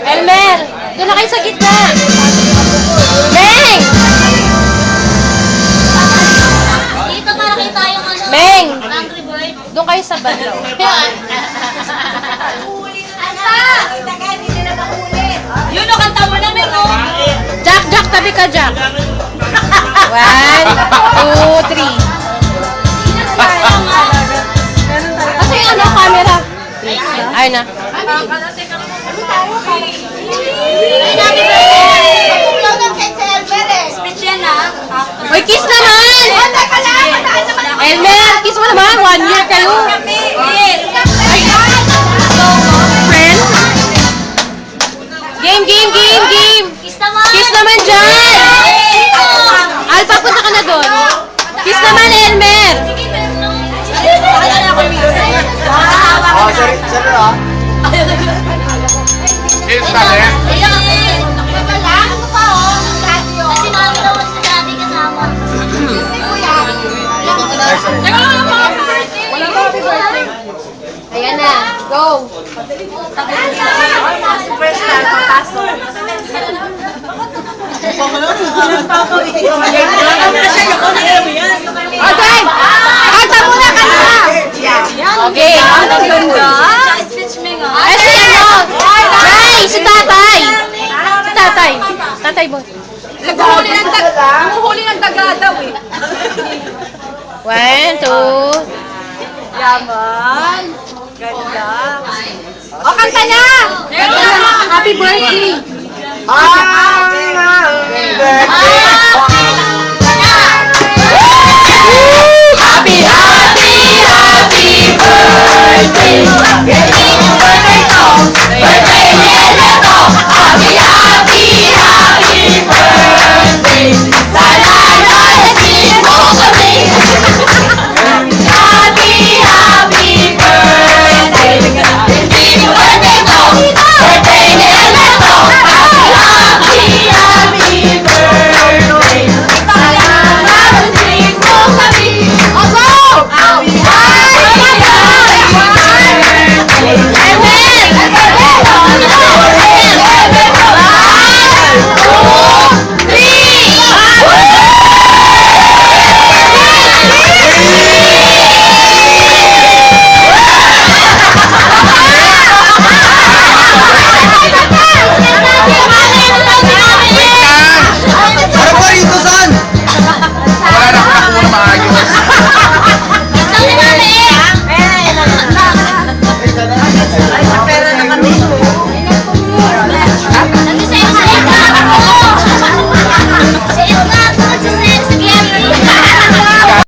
Elmer, doon na kayo sa gitna. Meng! Dito para kita yung ano. Meng! Angry Bird. Doon kayo sa bando. Yun o, kanta mo na, Meng, oh. Jack, tabi ka, Jack. 1, 2, 3. Kasi ano, camera. Ay na. Uy, kiss naman! Elmer, kiss mo naman. 1 year kayo. Friend? Game! Kiss naman dyan! Alpha, punta ka na doon. Kiss naman, Elmer! Oh, sorry ah. Kiss na rin. Kasi mami daw sa dati kasama. Ayan na, go! Superstar, papasok. Okay! Kanta muna, kanta! Okay, ang ganda. Ay, si ano? Ay, si tatay! Si tatay. Tatay mo. Nanguhuli ng daga daw eh. 1, 2. Yaman. Ganda. O, kanta na! Kanta na. Happy birthday! Happy birthday! Happy birthday! Happy birthday!